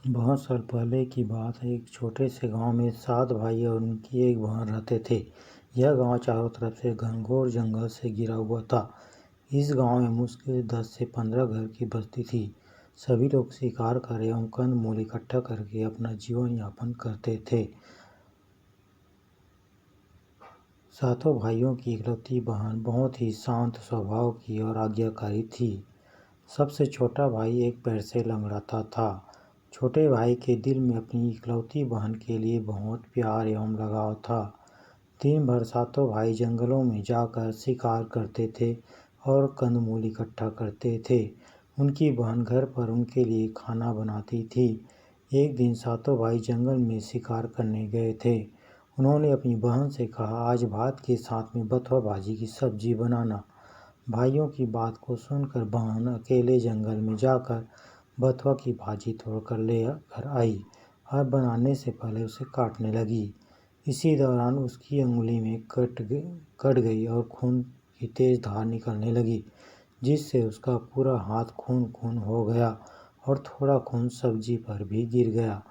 बहुत साल पहले की बात है। एक छोटे से गांव में 7 भाई और उनकी एक बहन रहते थे। यह गांव चारों तरफ से घनघोर जंगल से घिरा हुआ था। इस गांव में मुश्किल 10 से 15 घर की बस्ती थी। सभी लोग शिकार कर एवं कंद मूल इकट्ठा करके अपना जीवन यापन करते थे। सातों भाइयों की इकलौती बहन बहुत ही शांत स्वभाव की और आज्ञाकारी थी। सबसे छोटा भाई एक पैर से लंगड़ाता था। छोटे भाई के दिल में अपनी इकलौती बहन के लिए बहुत प्यार एवं लगाव था। दिन भर सातों भाई जंगलों में जाकर शिकार करते थे और कंदमूल इकट्ठा करते थे। उनकी बहन घर पर उनके लिए खाना बनाती थी। एक दिन सातों भाई जंगल में शिकार करने गए थे। उन्होंने अपनी बहन से कहा, आज भात के साथ में बथुआ भाजी की सब्जी बनाना। भाइयों की बात को सुनकर बहन अकेले जंगल में जाकर बथुआ की भाजी तोड़कर ले कर आई और बनाने से पहले उसे काटने लगी। इसी दौरान उसकी अंगुली में कट गई और खून की तेज धार निकलने लगी, जिससे उसका पूरा हाथ खून खून हो गया और थोड़ा खून सब्जी पर भी गिर गया।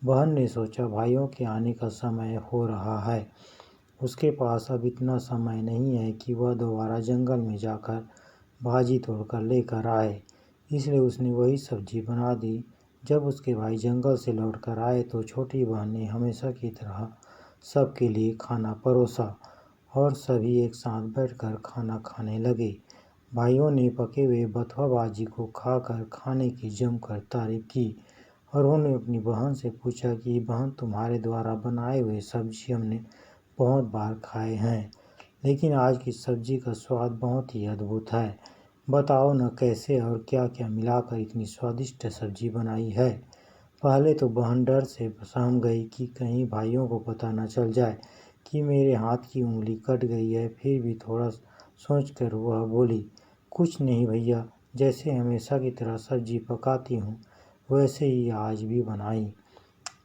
बहन ने सोचा, भाइयों के आने का समय हो रहा है। उसके पास अब इतना समय नहीं है कि वह दोबारा जंगल में जाकर भाजी तोड़कर लेकर आए, इसलिए उसने वही सब्जी बना दी। जब उसके भाई जंगल से लौटकर आए तो छोटी बहन ने हमेशा की तरह सबके लिए खाना परोसा और सभी एक साथ बैठकर खाना खाने लगे। भाइयों ने पके हुए बथुआ भाजी को खाकर खाने की जमकर तारीफ की और उन्होंने अपनी बहन से पूछा कि बहन, तुम्हारे द्वारा बनाए हुए सब्जी हमने बहुत बार खाए हैं, लेकिन आज की सब्जी का स्वाद बहुत ही अद्भुत है। बताओ न कैसे और क्या क्या मिलाकर इतनी स्वादिष्ट सब्जी बनाई है। पहले तो बहन डर से सहम गई कि कहीं भाइयों को पता न चल जाए कि मेरे हाथ की उंगली कट गई है। फिर भी थोड़ा सोचकर वह बोली, कुछ नहीं भैया, जैसे हमेशा की तरह सब्जी पकाती हूँ वैसे ही आज भी बनाई।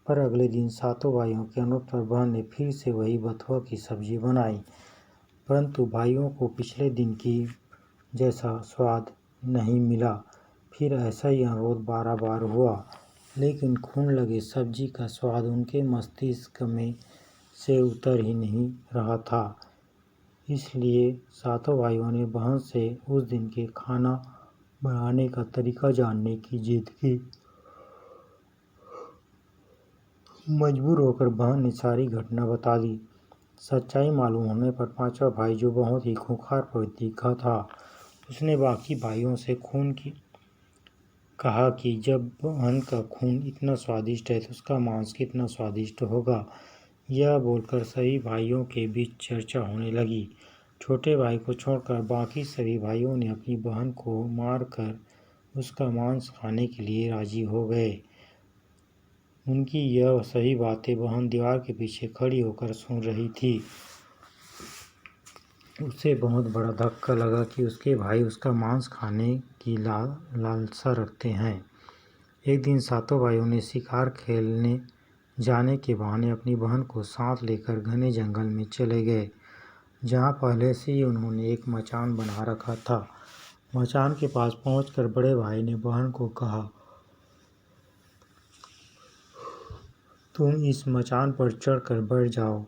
पर अगले दिन सातों भाइयों के अनुरोध पर बहन ने फिर से वही बथुआ की सब्जी बनाई, परंतु भाइयों को पिछले दिन की जैसा स्वाद नहीं मिला। फिर ऐसा ही अनुरोध 12 बार हुआ, लेकिन खून लगे सब्जी का स्वाद उनके मस्तिष्क में से उतर ही नहीं रहा था। इसलिए सातों भाइयों ने बहन से उस दिन के खाना बनाने का तरीका जानने की जिद की। मजबूर होकर बहन ने सारी घटना बता दी। सच्चाई मालूम होने पर पांचवा भाई, जो बहुत ही खूंखार प्रवृत्ति का था, उसने बाकी भाइयों से कहा कि जब बहन का खून इतना स्वादिष्ट है तो उसका मांस कितना स्वादिष्ट होगा। यह बोलकर सभी भाइयों के बीच चर्चा होने लगी। छोटे भाई को छोड़कर बाकी सभी भाइयों ने अपनी बहन को मारकर उसका मांस खाने के लिए राजी हो गए। उनकी यह सभी बातें बहन दीवार के पीछे खड़ी होकर सुन रही थी। उसे बहुत बड़ा धक्का लगा कि उसके भाई उसका मांस खाने की लालसा रखते हैं। एक दिन सातों भाइयों ने शिकार खेलने जाने के बहाने अपनी बहन को साथ लेकर घने जंगल में चले गए, जहाँ पहले से ही उन्होंने एक मचान बना रखा था। मचान के पास पहुंचकर बड़े भाई ने बहन को कहा, तुम इस मचान पर चढ़कर बैठ जाओ।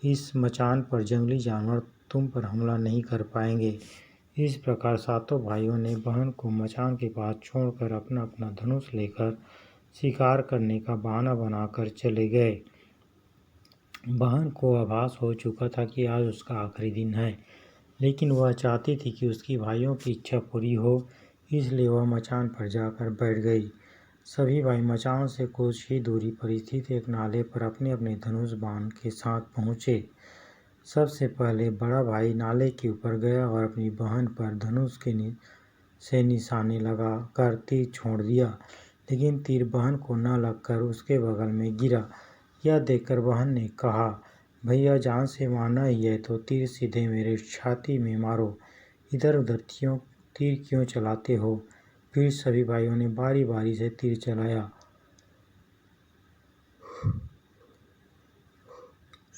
इस मचान पर जंगली जानवर तुम पर हमला नहीं कर पाएंगे। इस प्रकार सातों भाइयों ने बहन को मचान के पास छोड़कर अपना अपना धनुष लेकर शिकार करने का बहाना बनाकर चले गए। बहन को आभास हो चुका था कि आज उसका आखिरी दिन है, लेकिन वह चाहती थी कि उसकी भाइयों की इच्छा पूरी हो, इसलिए वह मचान पर जाकर बैठ गई। सभी भाई मचान से कुछ ही दूरी पर स्थित एक नाले पर अपने अपने धनुष बाण के साथ पहुँचे। सबसे पहले बड़ा भाई नाले के ऊपर गया और अपनी बहन पर धनुष से निशाने लगा कर तीर छोड़ दिया, लेकिन तीर बहन को न लगकर उसके बगल में गिरा। यह देखकर बहन ने कहा, भैया, जान से मारना ही है तो तीर सीधे मेरे छाती में मारो, इधर उधर तीर क्यों चलाते हो। फिर सभी भाइयों ने बारी बारी से तीर चलाया,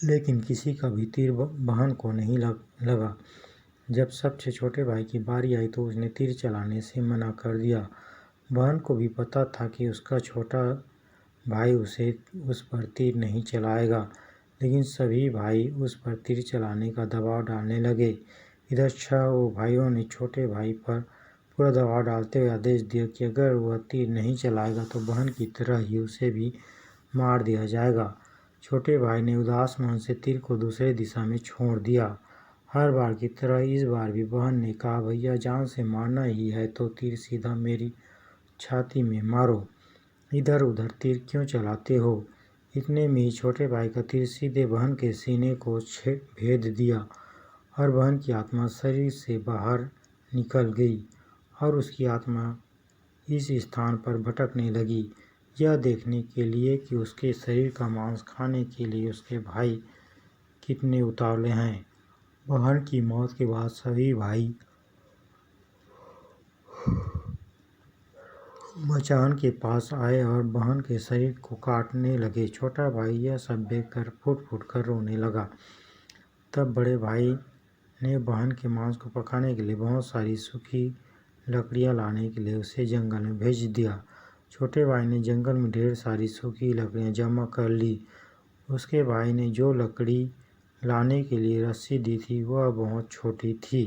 लेकिन किसी का भी तीर बहन को नहीं लगा। जब सबसे छोटे भाई की बारी आई तो उसने तीर चलाने से मना कर दिया। बहन को भी पता था कि उसका छोटा भाई उस पर तीर नहीं चलाएगा। लेकिन सभी भाई उस पर तीर चलाने का दबाव डालने लगे। इधर 6 भाइयों ने छोटे भाई पर पूरा दबाव डालते हुए आदेश दिया कि अगर वह तीर नहीं चलाएगा तो बहन की तरह ही उसे भी मार दिया जाएगा। छोटे भाई ने उदास मन से तीर को दूसरे दिशा में छोड़ दिया। हर बार की तरह इस बार भी बहन ने कहा, भैया जान से मारना ही है तो तीर सीधा मेरी छाती में मारो, इधर उधर तीर क्यों चलाते हो। इतने में ही छोटे भाई का तीर सीधे बहन के सीने को भेद दिया और बहन की आत्मा शरीर से बाहर निकल गई और उसकी आत्मा इस स्थान पर भटकने लगी, यह देखने के लिए कि उसके शरीर का मांस खाने के लिए उसके भाई कितने उतावले हैं। बहन की मौत के बाद सभी भाई मचान के पास आए और बहन के शरीर को काटने लगे। छोटा भाई यह सब देखकर फूट फूट कर रोने लगा। तब बड़े भाई ने बहन के मांस को पकाने के लिए बहुत सारी सूखी लकड़ियां लाने के लिए उसे जंगल में भेज दिया। छोटे भाई ने जंगल में ढेर सारी सूखी लकड़ियां जमा कर ली। उसके भाई ने जो लकड़ी लाने के लिए रस्सी दी थी वह बहुत छोटी थी।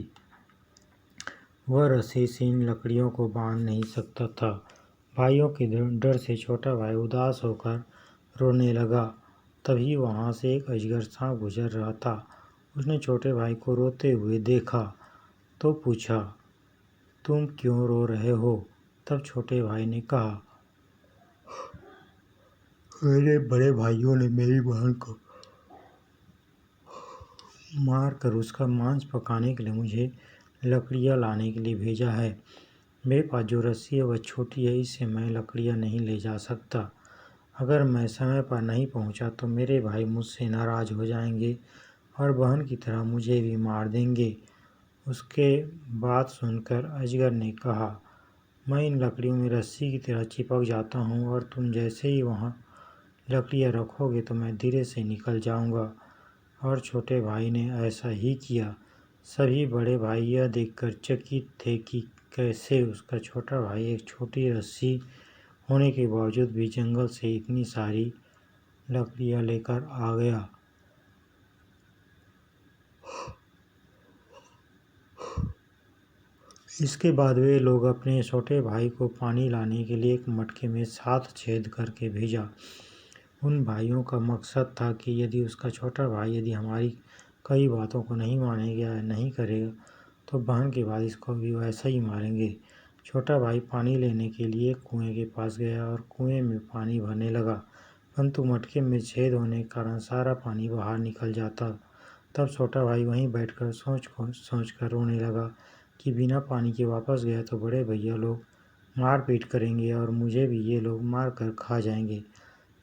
वह रस्सी से इन लकड़ियों को बांध नहीं सकता था। भाइयों के डर से छोटा भाई उदास होकर रोने लगा। तभी वहाँ से एक अजगर सांप गुजर रहा था। उसने छोटे भाई को रोते हुए देखा तो पूछा, तुम क्यों रो रहे हो। तब छोटे भाई ने कहा, मेरे बड़े भाइयों ने मेरी बहन को मार कर उसका मांस पकाने के लिए मुझे लकड़ियाँ लाने के लिए भेजा है। मेरे पास जो रस्सी है वह छोटी है, इससे मैं लकड़ियाँ नहीं ले जा सकता। अगर मैं समय पर नहीं पहुंचा तो मेरे भाई मुझसे नाराज़ हो जाएंगे और बहन की तरह मुझे भी मार देंगे। उसके बात सुनकर अजगर ने कहा, मैं इन लकड़ियों में रस्सी की तरह चिपक जाता हूँ और तुम जैसे ही वहाँ लकड़ियाँ रखोगे तो मैं धीरे से निकल जाऊँगा। और छोटे भाई ने ऐसा ही किया। सभी बड़े भाई यह देखकर चकित थे कि कैसे उसका छोटा भाई एक छोटी रस्सी होने के बावजूद भी जंगल से इतनी सारी लकड़ियाँ लेकर आ गया। इसके बाद वे लोग अपने छोटे भाई को पानी लाने के लिए एक मटके में 7 छेद करके भेजा। उन भाइयों का मकसद था कि यदि उसका छोटा भाई यदि हमारी कई बातों को नहीं मानेगा या नहीं करेगा तो बहन के बाद इसको भी वैसा ही मारेंगे। छोटा भाई पानी लेने के लिए कुएं के पास गया और कुएं में पानी भरने लगा, परंतु मटके में छेद होने के कारण सारा पानी बाहर निकल जाता। तब छोटा भाई वहीं बैठकर सोच कर रोने लगा कि बिना पानी के वापस गया तो बड़े भैया लोग मार पीट करेंगे और मुझे भी ये लोग मार कर खा जाएंगे।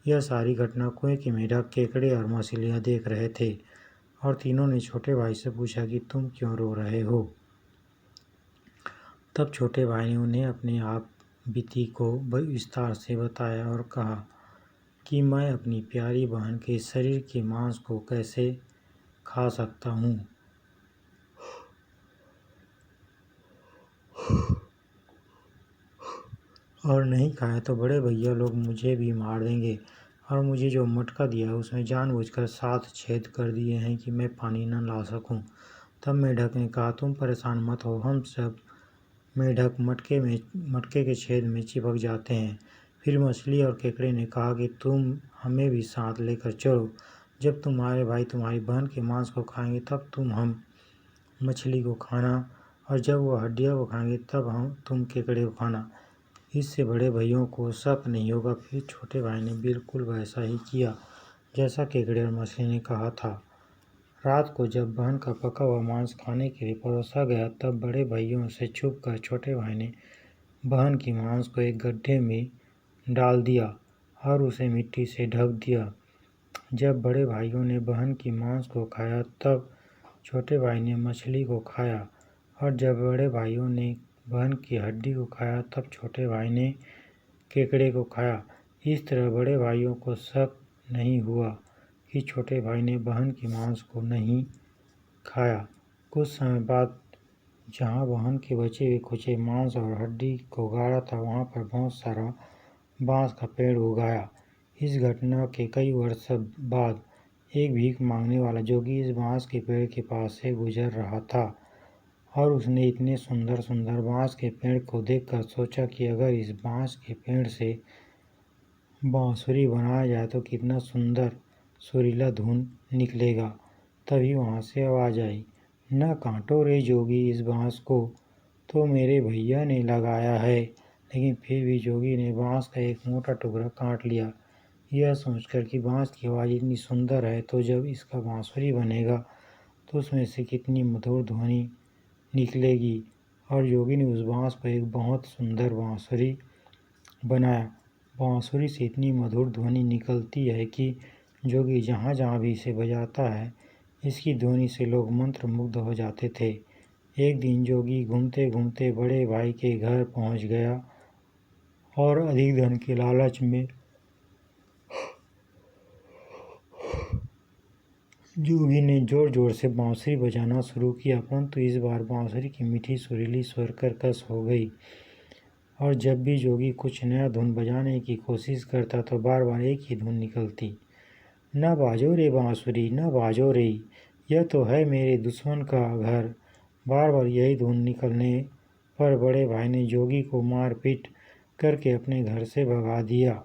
यह सारी घटना कुएं के मेढक, केकड़े और मछलियाँ देख रहे थे और तीनों ने छोटे भाई से पूछा कि तुम क्यों रो रहे हो। तब छोटे भाई ने उन्हें अपने आप बीती को विस्तार से बताया और कहा कि मैं अपनी प्यारी बहन के शरीर के मांस को कैसे खा सकता हूँ। और नहीं खाया तो बड़े भैया लोग मुझे भी मार देंगे और मुझे जो मटका दिया है उसमें जानबूझकर 7 छेद कर दिए हैं कि मैं पानी न ला सकूं। तब मेढक ने कहा, तुम परेशान मत हो, हम सब मेढक मटके के छेद में चिपक जाते हैं। फिर मछली और केकड़े ने कहा कि तुम हमें भी साथ लेकर चलो, जब तुम्हारे भाई तुम्हारी बहन के मांस को खाएंगे तब हम मछली को खाना और जब वो हड्डियों को खाएंगे तब तुम केकड़े को खाना, इससे बड़े भाइयों को शक नहीं होगा। फिर छोटे भाई ने बिल्कुल वैसा ही किया जैसा केकड़े और मछली ने कहा था। रात को जब बहन का पका हुआ मांस खाने के लिए परोसा गया तब बड़े भाइयों से छुपकर छोटे भाई ने बहन की मांस को एक गड्ढे में डाल दिया और उसे मिट्टी से ढक दिया। जब बड़े भाइयों ने बहन की मांस को खाया तब छोटे भाई ने मछली को खाया और जब बड़े भाइयों ने बहन की हड्डी को खाया तब छोटे भाई ने केकड़े को खाया। इस तरह बड़े भाइयों को शक नहीं हुआ कि छोटे भाई ने बहन की मांस को नहीं खाया। कुछ समय बाद जहाँ बहन के बचे हुए कुचे मांस और हड्डी को गाड़ा था वहाँ पर बहुत सारा बांस का पेड़ उगाया। इस घटना के कई वर्ष बाद एक भीख मांगने वाला जोगी इस बांस के पेड़ के पास से गुजर रहा था और उसने इतने सुंदर सुंदर बांस के पेड़ को देखकर सोचा कि अगर इस बांस के पेड़ से बांसुरी बनाया जाए तो कितना सुंदर सुरीला धुन निकलेगा। तभी वहाँ से आवाज़ आई, न काटो रे जोगी इस बांस को, तो मेरे भैया ने लगाया है। लेकिन फिर भी जोगी ने बांस का एक मोटा टुकड़ा काट लिया, यह सोचकर कि बांस की आवाज़ इतनी सुंदर है तो जब इसका बांसुरी बनेगा तो उसमें से कितनी मधुर ध्वनि निकलेगी। और जोगी ने उस बांस पर एक बहुत सुंदर बांसुरी बनाया। बांसुरी से इतनी मधुर ध्वनि निकलती है कि जोगी जहाँ जहाँ भी इसे बजाता है इसकी ध्वनि से लोग मंत्रमुग्ध हो जाते थे। एक दिन जोगी घूमते घूमते बड़े भाई के घर पहुँच गया और अधिक धन के लालच में जोगी ने जोर जोर से बांसुरी बजाना शुरू किया, परंतु इस बार बांसुरी की मीठी सुरीली स्वर कर्कश हो गई और जब भी जोगी कुछ नया धुन बजाने की कोशिश करता तो बार बार एक ही धुन निकलती, न बाजो रे बांसुरी न बाजो रे, यह तो है मेरे दुश्मन का घर। बार बार यही धुन निकलने पर बड़े भाई ने जोगी को मारपीट करके अपने घर से भगा दिया।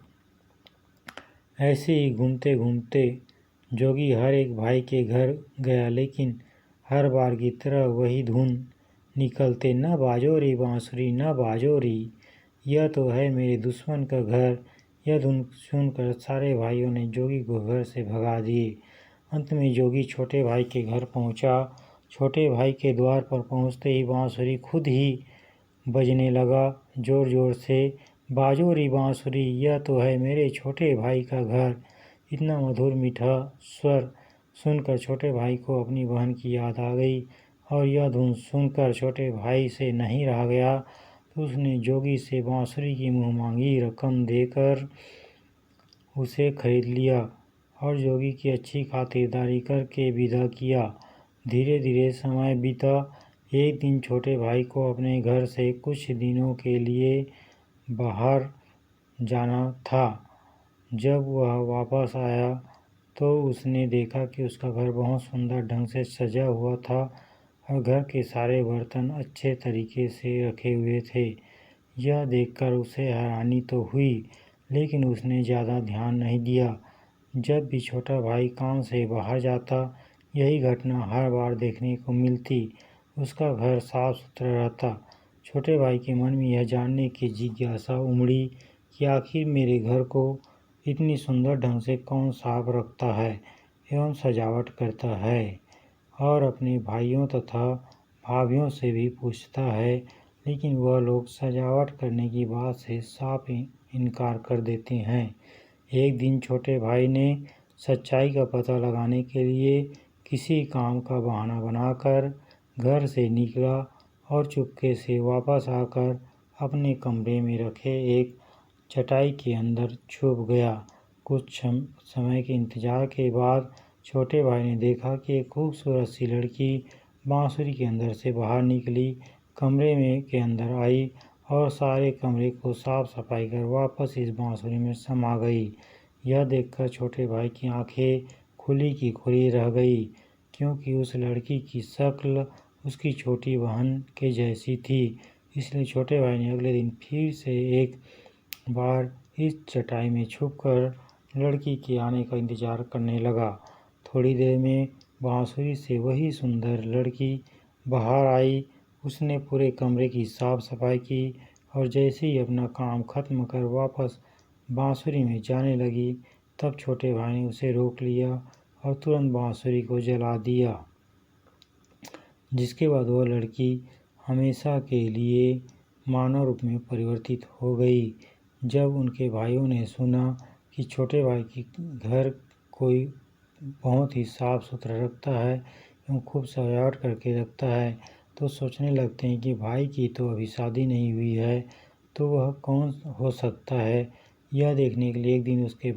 ऐसे ही घूमते घूमते जोगी हर एक भाई के घर गया, लेकिन हर बार की तरह वही धुन निकलते, न बाजो रे बांसुरी न बाजो रे, यह तो है मेरे दुश्मन का घर। यह धुन सुनकर सारे भाइयों ने जोगी को घर से भगा दिए। अंत में जोगी छोटे भाई के घर पहुंचा। छोटे भाई के द्वार पर पहुंचते ही बांसुरी खुद ही बजने लगा जोर जोर से, बाजो रे बांसुरी, यह तो है मेरे छोटे भाई का घर। इतना मधुर मीठा स्वर सुनकर छोटे भाई को अपनी बहन की याद आ गई और यह धुन सुनकर छोटे भाई से नहीं रहा गया तो उसने जोगी से बांसुरी की मुँहमांगी रकम देकर उसे खरीद लिया और जोगी की अच्छी खातिरदारी करके विदा किया। धीरे धीरे समय बीता। एक दिन छोटे भाई को अपने घर से कुछ दिनों के लिए बाहर जाना था। जब वह वापस आया तो उसने देखा कि उसका घर बहुत सुंदर ढंग से सजा हुआ था और घर के सारे बर्तन अच्छे तरीके से रखे हुए थे। यह देखकर उसे हैरानी तो हुई, लेकिन उसने ज़्यादा ध्यान नहीं दिया। जब भी छोटा भाई काम से बाहर जाता यही घटना हर बार देखने को मिलती। उसका घर साफ सुथरा रहता। छोटे भाई के मन में यह जानने की जिज्ञासा उमड़ी कि आखिर मेरे घर को इतनी सुंदर ढंग से कौन साफ रखता है एवं सजावट करता है, और अपने भाइयों तथा भाभियों से भी पूछता है, लेकिन वह लोग सजावट करने की बात से साफ इनकार कर देते हैं। एक दिन छोटे भाई ने सच्चाई का पता लगाने के लिए किसी काम का बहाना बनाकर घर से निकला और चुपके से वापस आकर अपने कमरे में रखे एक चटाई के अंदर छुप गया। कुछ समय के इंतजार के बाद छोटे भाई ने देखा कि एक खूबसूरत सी लड़की बांसुरी के अंदर से बाहर निकली, कमरे में के अंदर आई और सारे कमरे को साफ सफाई कर वापस इस बांसुरी में समा गई। यह देखकर छोटे भाई की आंखें खुली की खुली रह गई, क्योंकि उस लड़की की शक्ल उसकी छोटी बहन के जैसी थी। इसलिए छोटे भाई ने अगले दिन फिर से एक बार इस चटाई में छुपकर लड़की के आने का इंतजार करने लगा। थोड़ी देर में बांसुरी से वही सुंदर लड़की बाहर आई। उसने पूरे कमरे की साफ सफाई की और जैसे ही अपना काम खत्म कर वापस बांसुरी में जाने लगी, तब छोटे भाई ने उसे रोक लिया और तुरंत बांसुरी को जला दिया। जिसके बाद वह लड़की हमेशा के लिए मानव रूप में परिवर्तित हो गई। जब उनके भाइयों ने सुना कि छोटे भाई की घर कोई बहुत ही साफ सुथरा रखता है एवं खूब सजावट करके रखता है, तो सोचने लगते हैं कि भाई की तो अभी शादी नहीं हुई है, तो वह कौन हो सकता है। यह देखने के लिए एक दिन उसके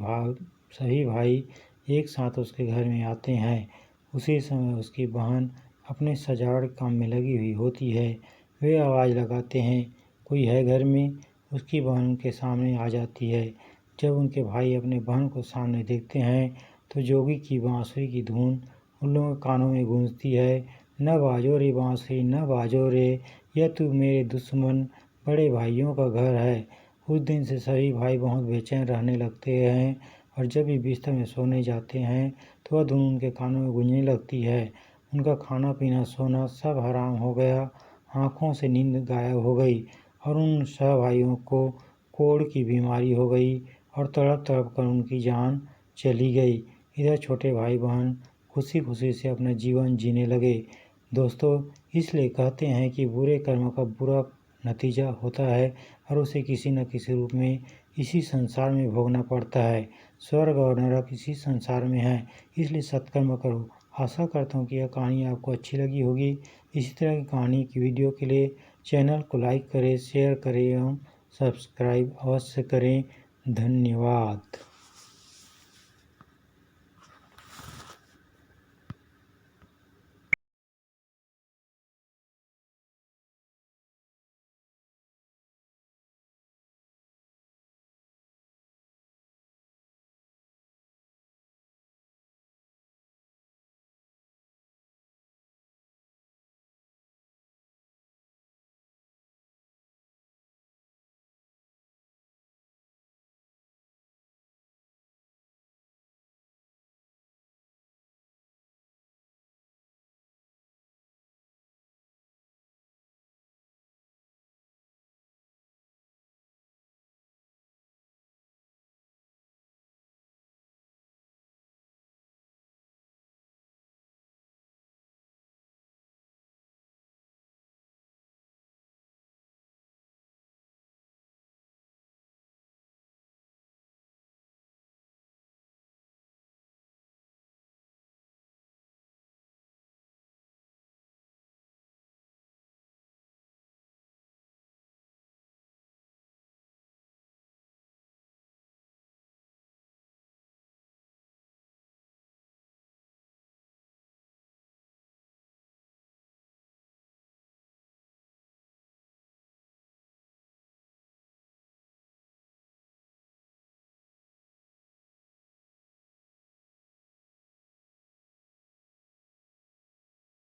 सभी भाई एक साथ उसके घर में आते हैं। उसी समय उसकी बहन अपने सजावट काम में लगी हुई होती है। वे आवाज़ लगाते हैं, कोई है घर में। उसकी बहन उनके सामने आ जाती है। जब उनके भाई अपने बहन को सामने देखते हैं तो जोगी की बांसुरी की धुन उन लोगों के कानों में गूंजती है। न बाजो रे बांसुरी न बाजो रे, यह तू मेरे दुश्मन बड़े भाइयों का घर है। उस दिन से सभी भाई बहुत बेचैन रहने लगते हैं और जब भी बिस्तर में सोने जाते हैं तो वह धुन उनके कानों में गूंजने लगती है। उनका खाना पीना सोना सब हराम हो गया, आँखों से नींद गायब हो गई और उन सब भाइयों को कोढ़ की बीमारी हो गई और तड़प तड़प कर उनकी जान चली गई। इधर छोटे भाई बहन खुशी खुशी से अपना जीवन जीने लगे। दोस्तों, इसलिए कहते हैं कि बुरे कर्म का बुरा नतीजा होता है और उसे किसी न किसी रूप में इसी संसार में भोगना पड़ता है। स्वर्ग और नरक इसी संसार में है, इसलिए सत्कर्म करो। आशा करता हूँ कि यह कहानी आपको अच्छी लगी होगी। इसी तरह की कहानी की वीडियो के लिए चैनल को लाइक करें, शेयर करें एवं सब्सक्राइब अवश्य करें। धन्यवाद।